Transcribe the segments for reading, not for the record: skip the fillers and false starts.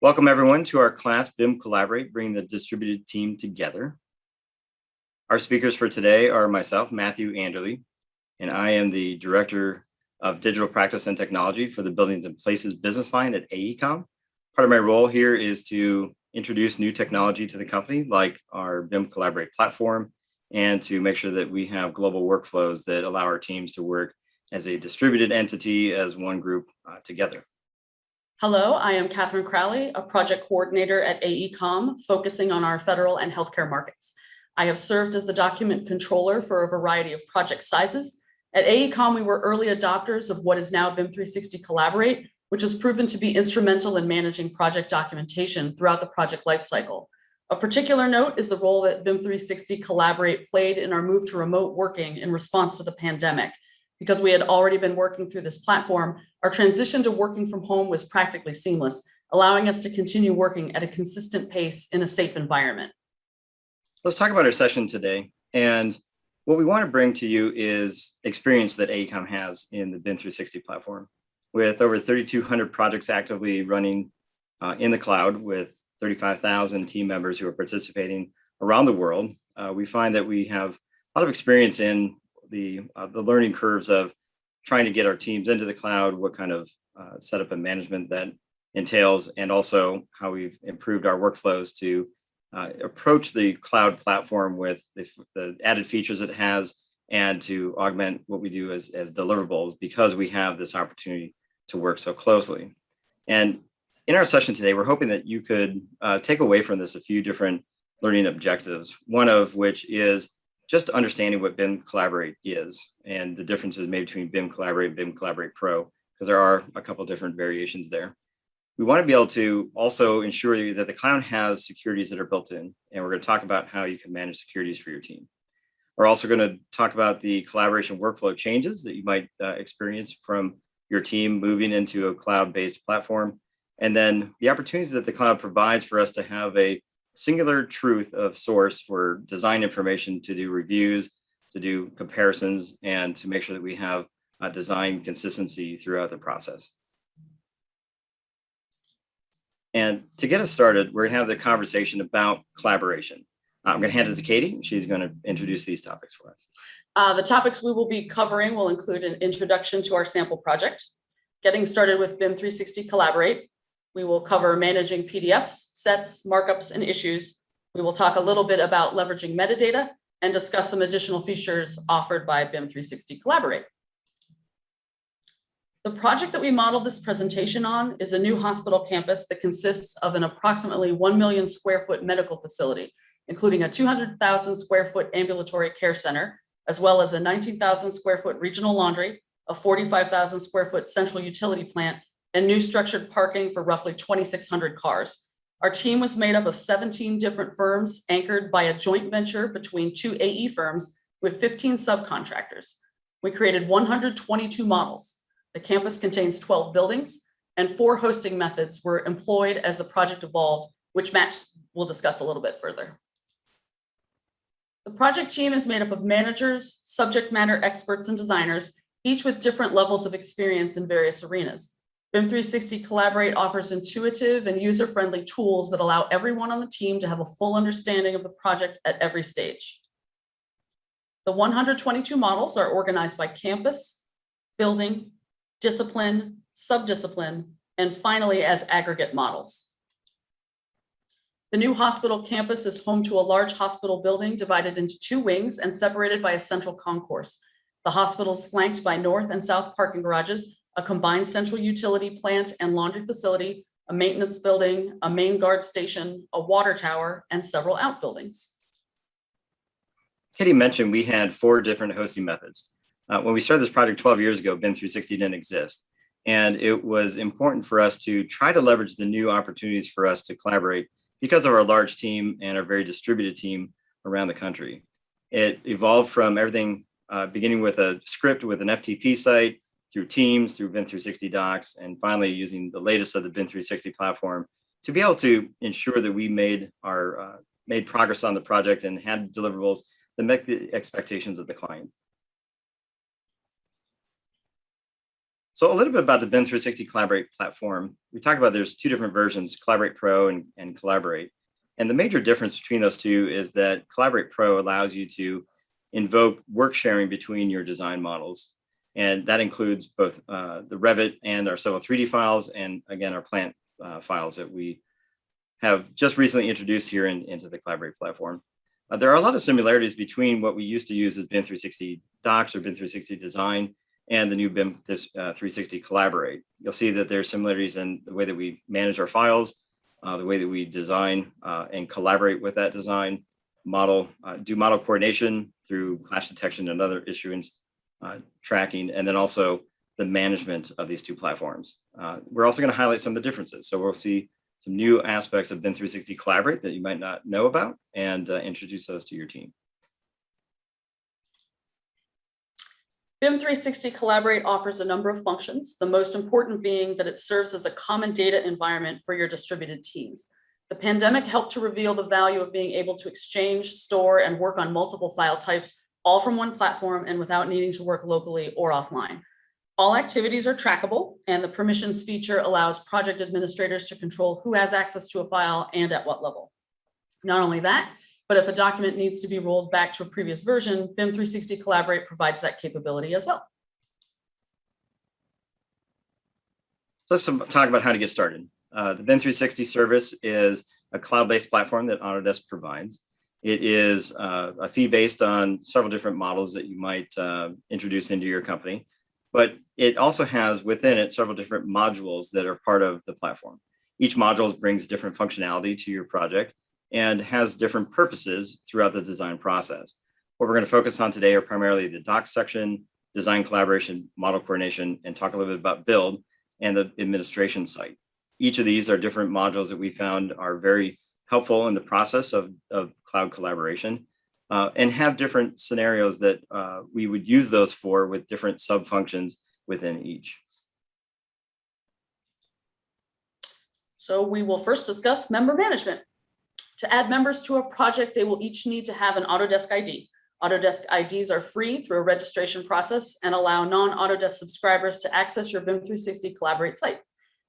Welcome everyone to our class BIM Collaborate, bringing the distributed team together. Our speakers for today are myself, Matthew Anderle, and I am the Director of Digital Practice and Technology for the Buildings and Places business line at AECOM. Part of my role here is to introduce new technology to the company, like our BIM Collaborate platform, and to make sure that we have global workflows that allow our teams to work as a distributed entity, as one group together. Hello, I am Catherine Crowley, a project coordinator at AECOM, focusing on our federal and healthcare markets. I have served as the document controller for a variety of project sizes. At AECOM, we were early adopters of what is now BIM 360 Collaborate, which has proven to be instrumental in managing project documentation throughout the project lifecycle. Of particular note is the role that BIM 360 Collaborate played in our move to remote working in response to the pandemic. Because we had already been working through this platform, our transition to working from home was practically seamless, allowing us to continue working at a consistent pace in a safe environment. Let's talk about our session today. And what we want to bring to you is experience that AECOM has in the BIM 360 platform. With over 3,200 projects actively running in the cloud, with 35,000 team members who are participating around the world, we find that we have a lot of experience in the learning curves of trying to get our teams into the cloud, what kind of setup and management that entails, and also how we've improved our workflows to approach the cloud platform with the added features it has, and to augment what we do as deliverables, because we have this opportunity to work so closely. And in our session today, we're hoping that you could take away from this a few different learning objectives, one of which is just understanding what BIM Collaborate is and the differences maybe between BIM Collaborate and BIM Collaborate Pro, because there are a couple different variations there. We want to be able to also ensure that the cloud has securities that are built in, and we're going to talk about how you can manage securities for your team. We're also going to talk about the collaboration workflow changes that you might experience from your team moving into a cloud-based platform, and then the opportunities that the cloud provides for us to have a singular truth of source for design information, to do reviews, to do comparisons, and to make sure that we have design consistency throughout the process. And to get us started, we're going to have the conversation about collaboration. I'm going to hand it to Katie. She's going to introduce these topics for us. The topics we will be covering will include an introduction to our sample project, getting started with BIM 360 Collaborate. We will cover managing PDFs, sets, markups, and issues. We will talk a little bit about leveraging metadata and discuss some additional features offered by BIM 360 Collaborate. The project that we modeled this presentation on is a new hospital campus that consists of an approximately 1 million square foot medical facility, including a 200,000 square foot ambulatory care center, as well as a 19,000 square foot regional laundry, a 45,000 square foot central utility plant, and new structured parking for roughly 2,600 cars. Our team was made up of 17 different firms, anchored by a joint venture between 2 AE firms with 15 subcontractors. We created 122 models. The campus contains 12 buildings, and 4 hosting methods were employed as the project evolved, which Matt will discuss a little bit further. The project team is made up of managers, subject matter experts, and designers, each with different levels of experience in various arenas. BIM 360 Collaborate offers intuitive and user-friendly tools that allow everyone on the team to have a full understanding of the project at every stage. The 122 models are organized by campus, building, discipline, subdiscipline, and finally as aggregate models. The new hospital campus is home to a large hospital building divided into 2 wings and separated by a central concourse. The hospital is flanked by north and south parking garages, a combined central utility plant and laundry facility, a maintenance building, a main guard station, a water tower, and several outbuildings. Katie mentioned we had 4 different hosting methods. When we started this project 12 years ago, BIM 360 didn't exist. And it was important for us to try to leverage the new opportunities for us to collaborate because of our large team and our very distributed team around the country. It evolved from everything beginning with a script with an FTP site, through Teams, through BIM 360 Docs, and finally using the latest of the BIM 360 platform to be able to ensure that we made progress on the project and had deliverables that met the expectations of the client. So a little bit about the BIM 360 Collaborate platform. We talked about there's two different versions, Collaborate Pro and Collaborate. And the major difference between those two is that Collaborate Pro allows you to invoke work sharing between your design models. And that includes both the Revit and our Civil 3D files, and again, our plant files that we have just recently introduced here into the Collaborate platform. There are a lot of similarities between what we used to use as BIM 360 Docs or BIM 360 Design and the new BIM 360 Collaborate. You'll see that there's similarities in the way that we manage our files, the way that we design and collaborate with that design, do model coordination through clash detection and other issuance tracking, and then also the management of these two platforms. We're also going to highlight some of the differences. So we'll see some new aspects of BIM 360 Collaborate that you might not know about, and introduce those to your team. BIM 360 Collaborate offers a number of functions, the most important being that it serves as a common data environment for your distributed teams. The pandemic helped to reveal the value of being able to exchange, store, and work on multiple file types, all from one platform and without needing to work locally or offline. All activities are trackable, and the permissions feature allows project administrators to control who has access to a file and at what level. Not only that, but if a document needs to be rolled back to a previous version, BIM 360 Collaborate provides that capability as well. Let's talk about how to get started. The BIM 360 service is a cloud-based platform that Autodesk provides. It is a fee based on several different models that you might introduce into your company, but it also has within it several different modules that are part of the platform. Each module brings different functionality to your project and has different purposes throughout the design process. What we're going to focus on today are primarily the docs section, design collaboration, model coordination, and talk a little bit about build and the administration site. Each of these are different modules that we found are very helpful in the process of cloud collaboration, and have different scenarios that we would use those for with different sub-functions within each. So we will first discuss member management. To add members to a project, they will each need to have an Autodesk ID. Autodesk IDs are free through a registration process and allow non-Autodesk subscribers to access your BIM 360 Collaborate site.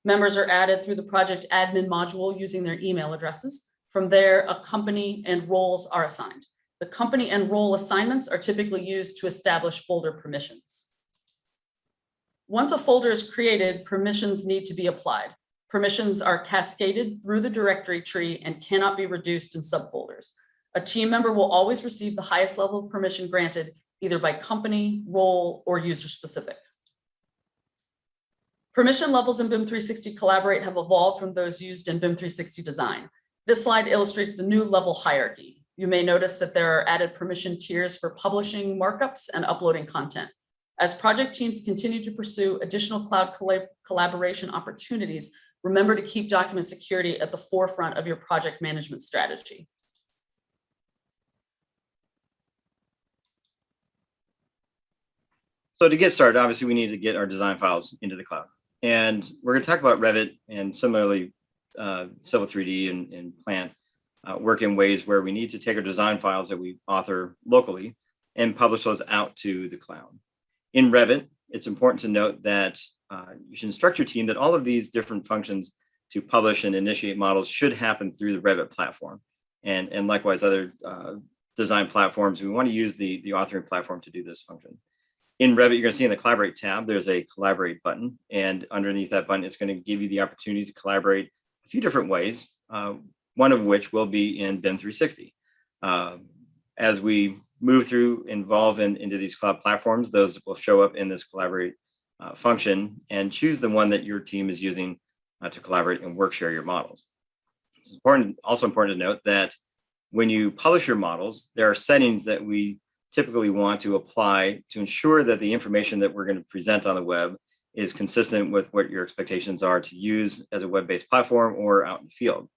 Members are added through the project admin module using their email addresses. From there, a company and roles are assigned. The company and role assignments are typically used to establish folder permissions. Once a folder is created, permissions need to be applied. Permissions are cascaded through the directory tree and cannot be reduced in subfolders. A team member will always receive the highest level of permission granted, either by company, role, or user specific. Permission levels in BIM 360 Collaborate have evolved from those used in BIM 360 Design. This slide illustrates the new level hierarchy. You may notice that there are added permission tiers for publishing markups and uploading content. As project teams continue to pursue additional cloud collaboration opportunities, remember to keep document security at the forefront of your project management strategy. So to get started, obviously we need to get our design files into the cloud. And we're going to talk about Revit and similarly Civil 3D and Plant work in ways where we need to take our design files that we author locally and publish those out to the cloud. In Revit, it's important to note that you should instruct your team that all of these different functions to publish and initiate models should happen through the Revit platform. And likewise, other design platforms, we want to use the authoring platform to do this function. In Revit, you're going to see in the Collaborate tab, there's a Collaborate button. And underneath that button, it's going to give you the opportunity to collaborate a few different ways, one of which will be in BIM 360. As we move through, evolve into these cloud platforms, those will show up in this Collaborate function, and choose the one that your team is using to collaborate and work share your models. It's also important to note that when you publish your models, there are settings that we typically want to apply to ensure that the information that we're going to present on the web is consistent with what your expectations are to use as a web-based platform or out in the field.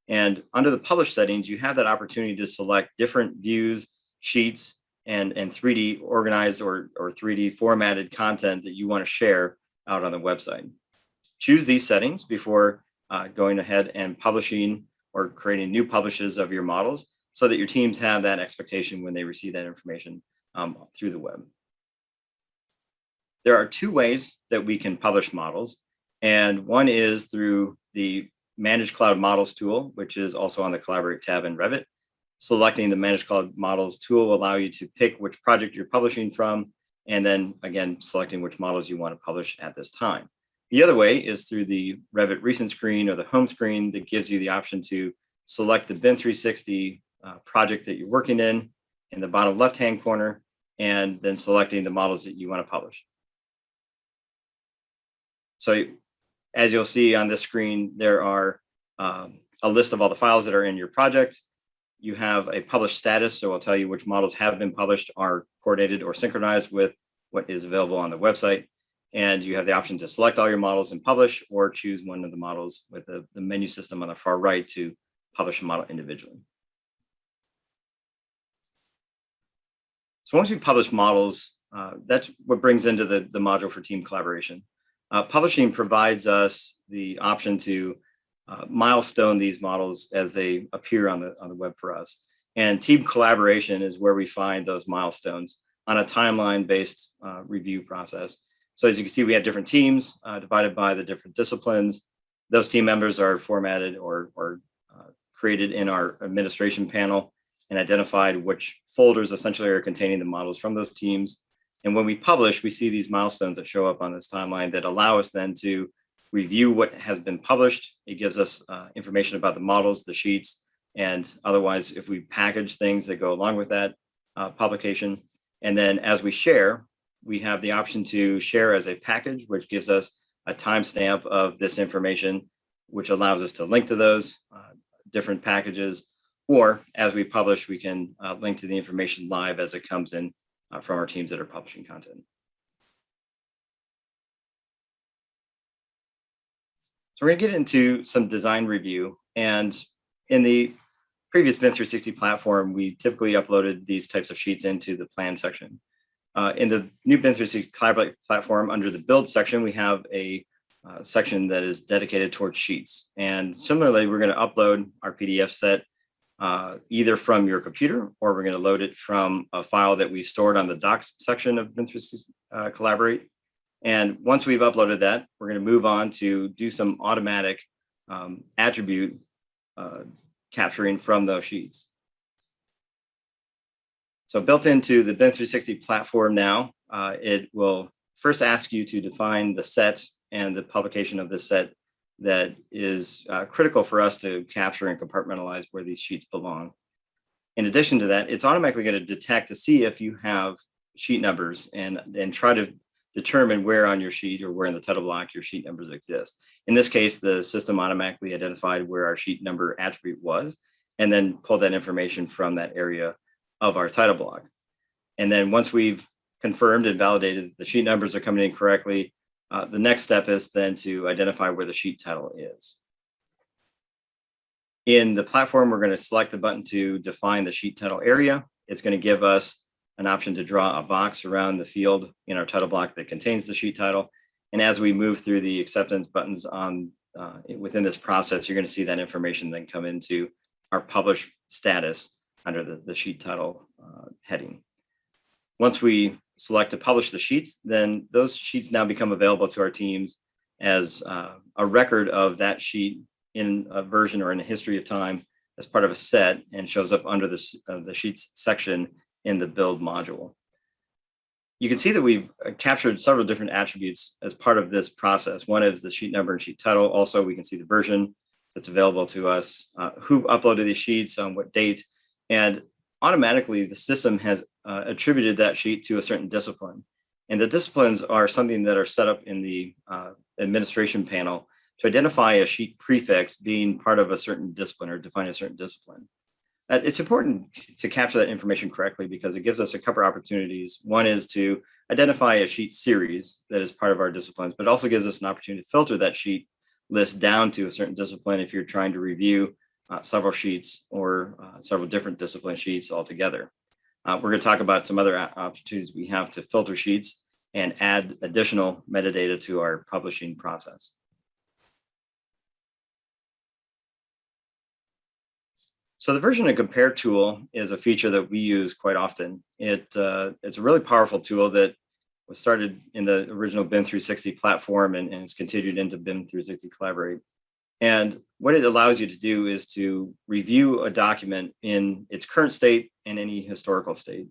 And under the publish settings, you have that opportunity to select different views, sheets, and 3D organized or 3D formatted content that you want to share out on the website. Choose these settings before going ahead and publishing or creating new publishes of your models so that your teams have that expectation when they receive that information through the web. there are two ways that we can publish models. And one is through the Manage Cloud Models tool, which is also on the Collaborate tab in Revit. Selecting the Manage Cloud Models tool will allow you to pick which project you're publishing from, and then again, selecting which models you want to publish at this time. The other way is through the Revit Recent screen or the home screen that gives you the option to select the BIM 360 project that you're working in the bottom left-hand corner, and then selecting the models that you want to publish. So as you'll see on this screen, there are a list of all the files that are in your project. You have a published status, so I'll tell you which models have been published, are coordinated or synchronized with what is available on the website. And you have the option to select all your models and publish, or choose one of the models with the menu system on the far right to publish a model individually. So once we publish models, that's what brings into the module for team collaboration. Publishing provides us the option to milestone these models as they appear on the web for us. And team collaboration is where we find those milestones on a timeline-based review process. So as you can see, we have different teams divided by the different disciplines. Those team members are formatted or created in our administration panel and identified which folders essentially are containing the models from those teams. And when we publish, we see these milestones that show up on this timeline that allow us then to review what has been published. It gives us information about the models, the sheets, and otherwise, if we package things that go along with that publication. And then as we share, we have the option to share as a package, which gives us a timestamp of this information, which allows us to link to those different packages. Or as we publish, we can link to the information live as it comes in from our teams that are publishing content. So we're going to get into some design review. And in the previous BIM 360 platform, we typically uploaded these types of sheets into the plan section. In the new BIM 360 Collaborate platform, under the build section, we have a section that is dedicated towards sheets. And similarly, we're going to upload our PDF set either from your computer, or we're going to load it from a file that we stored on the docs section of BIM 360 Collaborate. And once we've uploaded that, we're going to move on to do some automatic attribute capturing from those sheets. So built into the BIM 360 platform now, it will first ask you to define the set and the publication of this set that is critical for us to capture and compartmentalize where these sheets belong. In addition to that, it's automatically going to detect to see if you have sheet numbers and try to determine where on your sheet or where in the title block your sheet numbers exist. In this case, the system automatically identified where our sheet number attribute was, and then pulled that information from that area of our title block. And then once we've confirmed and validated the sheet numbers are coming in correctly, the next step is then to identify where the sheet title is. In the platform, we're going to select the button to define the sheet title area. It's going to give us an option to draw a box around the field in our title block that contains the sheet title. And as we move through the acceptance buttons on within this process, you're going to see that information then come into our publish status under the sheet title heading. Once we select to publish the sheets, then those sheets now become available to our teams as a record of that sheet in a version or in a history of time as part of a set, and shows up under the sheets section in the build module. You can see that we've captured several different attributes as part of this process. One is the sheet number and sheet title. Also, we can see the version that's available to us, who uploaded these sheets, on what date, and automatically the system has attributed that sheet to a certain discipline. And the disciplines are something that are set up in the administration panel to identify a sheet prefix being part of a certain discipline or define a certain discipline. It's important to capture that information correctly because it gives us a couple of opportunities. One is to identify a sheet series that is part of our disciplines, but also gives us an opportunity to filter that sheet list down to a certain discipline if you're trying to review several sheets or several different discipline sheets altogether. We're going to talk about some other opportunities we have to filter sheets and add additional metadata to our publishing process. So the version and compare tool is a feature that we use quite often. It's a really powerful tool that was started in the original BIM 360 platform and it's continued into BIM 360 Collaborate. And what it allows you to do is to review a document in its current state and any historical state.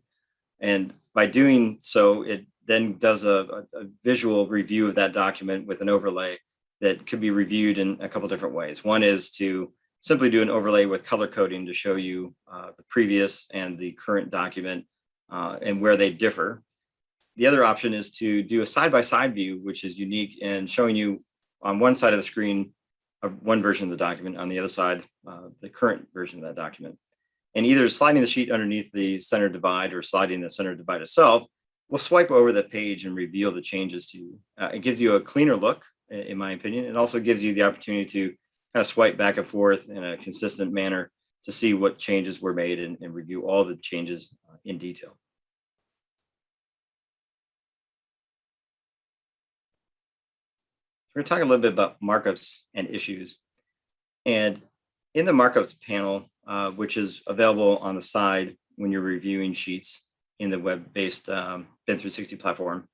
And by doing so, it then does a visual review of that document with an overlay that could be reviewed in a couple different ways. One is to simply do an overlay with color coding to show you the previous and the current document and where they differ. The other option is to do a side-by-side view, which is unique and showing you on one side of the screen one version of the document, on the other side, the current version of that document. And either sliding the sheet underneath the center divide or sliding the center divide itself will swipe over the page and reveal the changes to you. It gives you a cleaner look, in my opinion. It also gives you the opportunity to kind of swipe back and forth in a consistent manner to see what changes were made and review all the changes in detail. We're going to talk a little bit about markups and issues. And in the markups panel, which is available on the side when you're reviewing sheets in the web-based BIM 360 platform,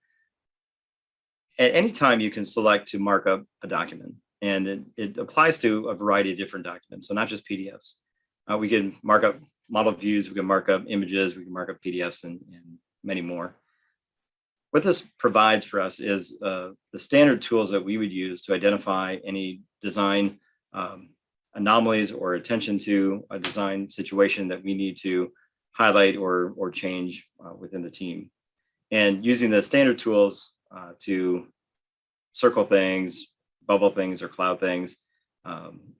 at any time you can select to mark up a document. And it applies to a variety of different documents, so not just PDFs. We can mark up model views, we can mark up images, we can mark up PDFs and many more. What this provides for us is the standard tools that we would use to identify any design anomalies or attention to a design situation that we need to highlight or change within the team. And using the standard tools to circle things, bubble things, or cloud things,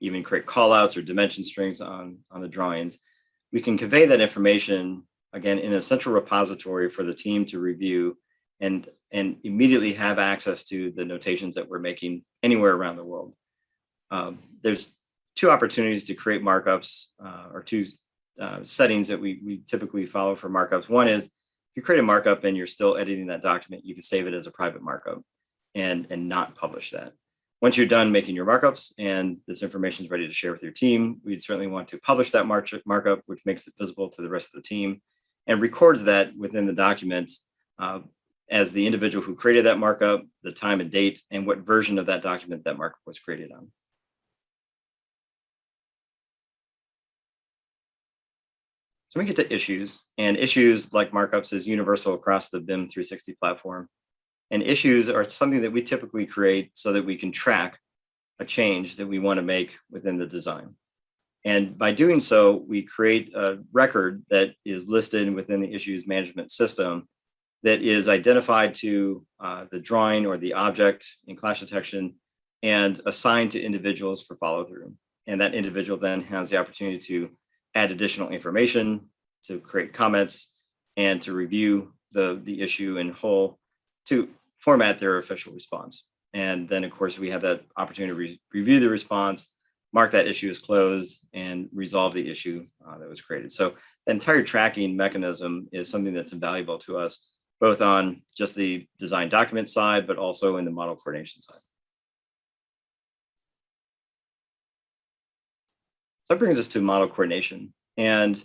even create callouts or dimension strings on the drawings, we can convey that information, again, in a central repository for the team to review and immediately have access to the notations that we're making anywhere around the world. There's two opportunities to create markups or two settings that we typically follow for markups. One is if you create a markup and you're still editing that document, you can save it as a private markup and not publish that. Once you're done making your markups and this information is ready to share with your team, we'd certainly want to publish that markup, which makes it visible to the rest of the team and records that within the document as the individual who created that markup, the time and date, and what version of that document that markup was created on. So we get to issues, and issues like markups is universal across the BIM 360 platform. And issues are something that we typically create so that we can track a change that we want to make within the design. And by doing so, we create a record that is listed within the issues management system that is identified to the drawing or the object in clash detection and assigned to individuals for follow through. And that individual then has the opportunity to add additional information, to create comments, and to review the issue in whole to format their official response. And then, of course, we have that opportunity to review the response, mark that issue as closed, and resolve the issue that was created. So the entire tracking mechanism is something that's invaluable to us, both on just the design document side, but also in the model coordination side. So that brings us to model coordination. And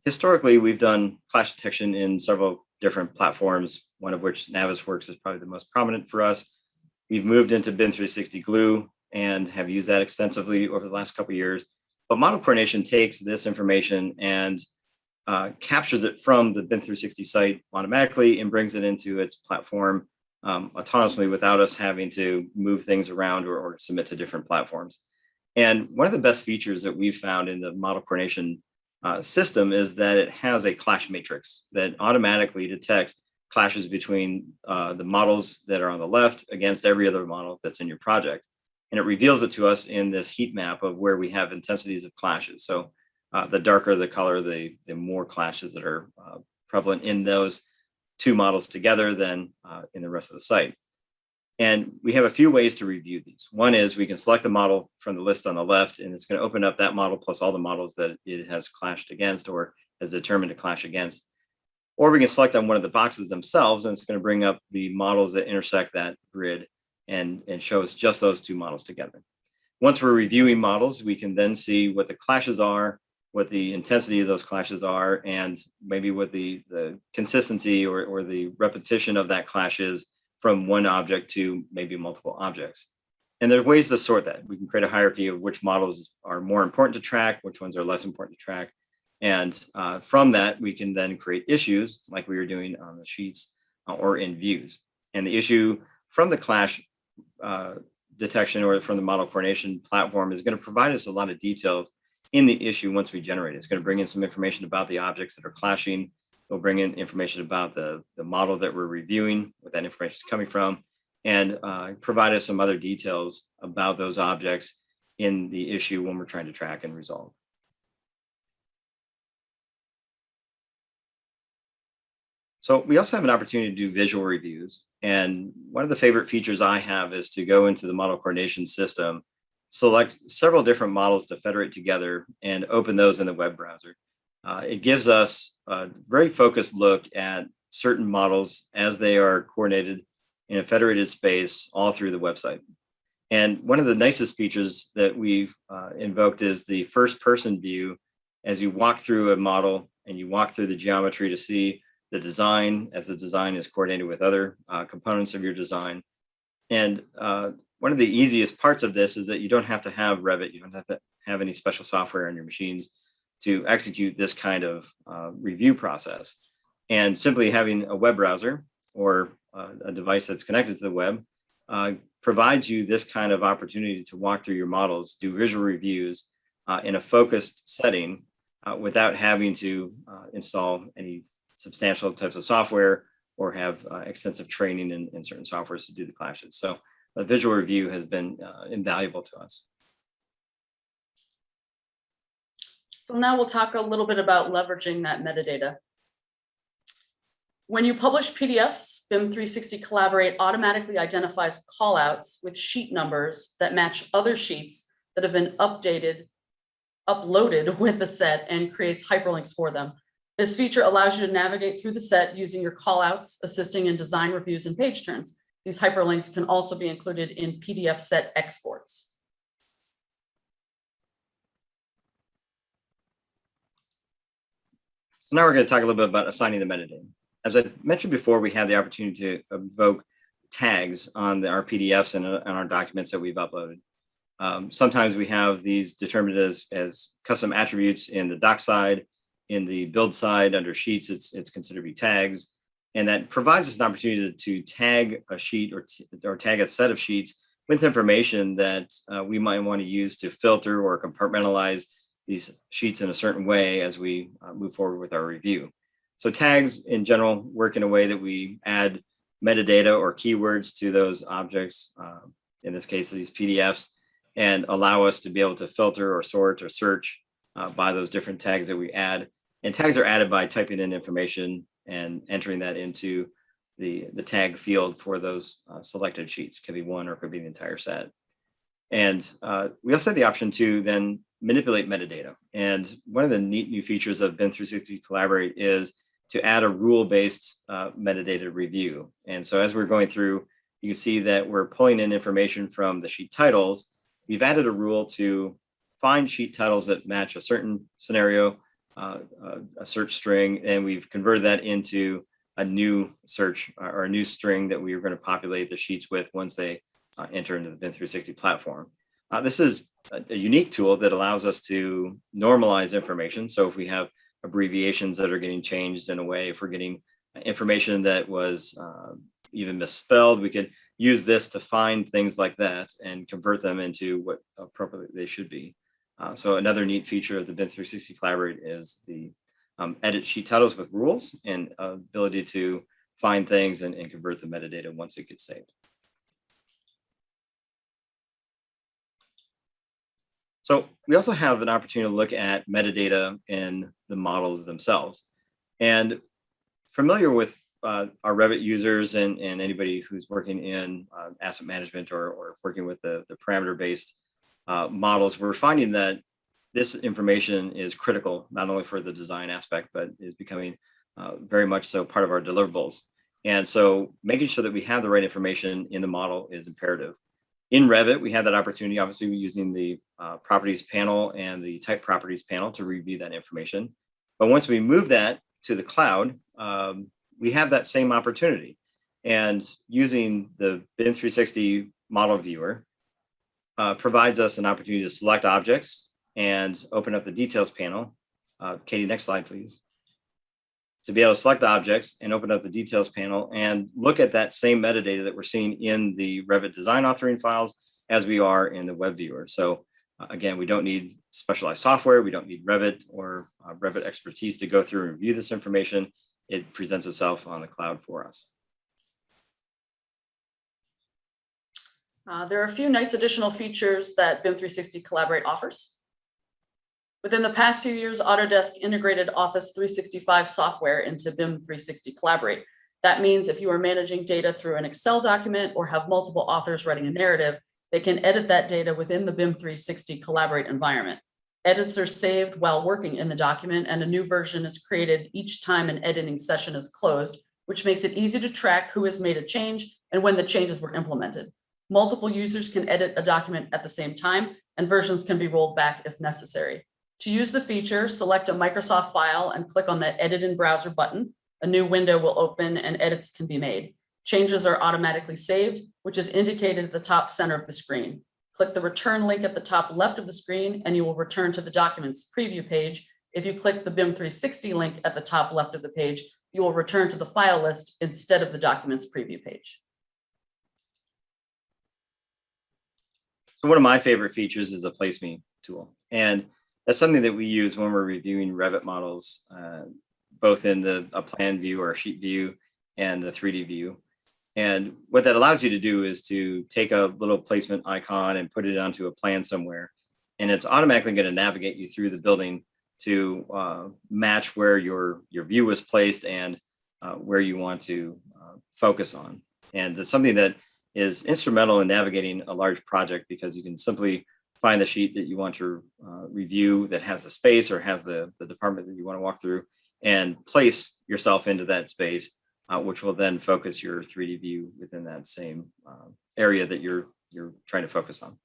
historically, we've done clash detection in several different platforms, one of which Navisworks is probably the most prominent for us. We've moved into BIM 360 Glue and have used that extensively over the last couple of years. But model coordination takes this information and captures it from the BIM 360 site automatically and brings it into its platform autonomously without us having to move things around or submit to different platforms. And one of the best features that we've found in the model coordination system is that it has a clash matrix that automatically detects clashes between the models that are on the left against every other model that's in your project. And it reveals it to us in this heat map of where we have intensities of clashes. So the darker the color, the more clashes that are prevalent in those two models together than in the rest of the site. And we have a few ways to review these. One is we can select the model from the list on the left, and it's going to open up that model plus all the models that it has clashed against or has determined to clash against. Or we can select on one of the boxes themselves, and it's going to bring up the models that intersect that grid and show us just those two models together. Once we're reviewing models, we can then see what the clashes are, what the intensity of those clashes are, and maybe what the consistency or the repetition of that clash is from one object to maybe multiple objects. And there's ways to sort that. We can create a hierarchy of which models are more important to track, which ones are less important to track. And from that, we can then create issues like we were doing on the sheets or in views. And the issue from the clash detection or from the model coordination platform is going to provide us a lot of details in the issue once we generate it. It's going to bring in some information about the objects that are clashing. It'll bring in information about the model that we're reviewing, what that information is coming from, and provide us some other details about those objects in the issue when we're trying to track and resolve. So we also have an opportunity to do visual reviews. And one of the favorite features I have is to go into the model coordination system, select several different models to federate together and open those in the web browser. It gives us a very focused look at certain models as they are coordinated in a federated space all through the website. And one of the nicest features that we've invoked is the first person view as you walk through a model and you walk through the geometry to see the design as the design is coordinated with other components of your design. And one of the easiest parts of this is that you don't have to have Revit, you don't have to have any special software on your machines to execute this kind of review process. And simply having a web browser or a device that's connected to the web provides you this kind of opportunity to walk through your models, do visual reviews in a focused setting without having to install any substantial types of software or have extensive training in certain softwares to do the clashes. So a visual review has been invaluable to us. So now we'll talk a little bit about leveraging that metadata. When you publish PDFs, BIM 360 Collaborate automatically identifies callouts with sheet numbers that match other sheets that have been uploaded with the set and creates hyperlinks for them. This feature allows you to navigate through the set using your callouts, assisting in design reviews and page turns. These hyperlinks can also be included in PDF set exports. So now we're going to talk a little bit about assigning the metadata. As I mentioned before, we have the opportunity to invoke tags on our PDFs and on our documents that we've uploaded. Sometimes we have these determined as custom attributes in the doc side. In the build side under sheets, it's considered to be tags. And that provides us an opportunity to tag a sheet or tag a set of sheets with information that we might want to use to filter or compartmentalize these sheets in a certain way as we move forward with our review. So tags in general work in a way that we add metadata or keywords to those objects, in this case, these PDFs, and allow us to be able to filter or sort or search by those different tags that we add. And tags are added by typing in information and entering that into the tag field for those selected sheets. Could be one or could be the entire set. And we also have the option to then manipulate metadata. And one of the neat new features of BIM 360 Collaborate is to add a rule-based metadata review. And so as we're going through, you can see that we're pulling in information from the sheet titles. We've added a rule to find sheet titles that match a certain scenario, a search string, and we've converted that into a new search or a new string that we are going to populate the sheets with once they enter into the BIM 360 platform. This is a unique tool that allows us to normalize information. So if we have abbreviations that are getting changed in a way, if we're getting information that was even misspelled, we could use this to find things like that and convert them into what appropriately they should be. So another neat feature of the BIM 360 Collaborate is the edit sheet titles with rules and ability to find things and convert the metadata once it gets saved. So we also have an opportunity to look at metadata in the models themselves. And familiar with our Revit users and anybody who's working in asset management or working with the parameter-based models, we're finding that this information is critical, not only for the design aspect, but is becoming very much so part of our deliverables. And so making sure that we have the right information in the model is imperative. In Revit, we had that opportunity, obviously using the properties panel and the type properties panel to review that information. But once we move that to the cloud, we have that same opportunity. And using the BIM 360 model viewer provides us an opportunity to select objects and open up the details panel. Katie, next slide, please. To be able to select objects and open up the details panel and look at that same metadata that we're seeing in the Revit design authoring files as we are in the web viewer. So again, we don't need specialized software. We don't need Revit or Revit expertise to go through and review this information. It presents itself on the cloud for us. There are a few nice additional features that BIM 360 Collaborate offers. Within the past few years, Autodesk integrated Office 365 software into BIM 360 Collaborate. That means if you are managing data through an Excel document or have multiple authors writing a narrative, they can edit that data within the BIM 360 Collaborate environment. Edits are saved while working in the document, and a new version is created each time an editing session is closed, which makes it easy to track who has made a change and when the changes were implemented. Multiple users can edit a document at the same time, and versions can be rolled back if necessary. To use the feature, select a Microsoft file and click on the Edit in Browser button. A new window will open and edits can be made. Changes are automatically saved, which is indicated at the top center of the screen. Click the return link at the top left of the screen and you will return to the document's preview page. If you click the BIM 360 link at the top left of the page, you will return to the file list instead of the document's preview page. So one of my favorite features is the Place Me tool. And that's something that we use when we're reviewing Revit models, both in a plan view or a sheet view and the 3D view. And what that allows you to do is to take a little placement icon and put it onto a plan somewhere. And it's automatically going to navigate you through the building to match where your view was placed and where you want to focus on. And it's something that is instrumental in navigating a large project because you can simply find the sheet that you want to review that has the space or has the department that you want to walk through and place yourself into that space, which will then focus your 3D view within that same area that you're trying to focus on.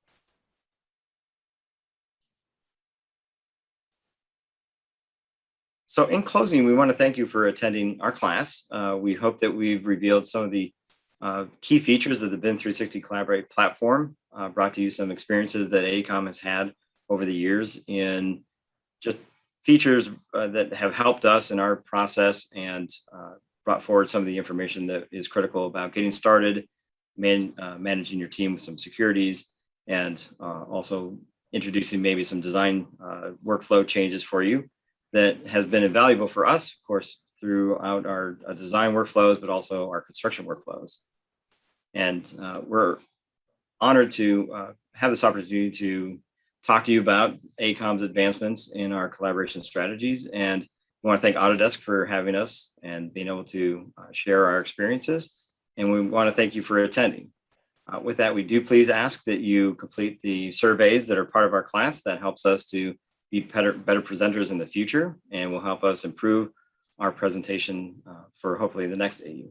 So in closing, we want to thank you for attending our class. We hope that we've revealed some of the key features of the BIM 360 Collaborate platform, brought to you some experiences that AECOM has had over the years in just features that have helped us in our process and brought forward some of the information that is critical about getting started, managing your team with some securities, and also introducing maybe some design workflow changes for you that has been invaluable for us, of course, throughout our design workflows, but also our construction workflows. And we're honored to have this opportunity to talk to you about AECOM's advancements in our collaboration strategies. And we want to thank Autodesk for having us and being able to share our experiences. And we want to thank you for attending. With that, we do please ask that you complete the surveys that are part of our class. That helps us to be better presenters in the future and will help us improve our presentation for hopefully the next AU.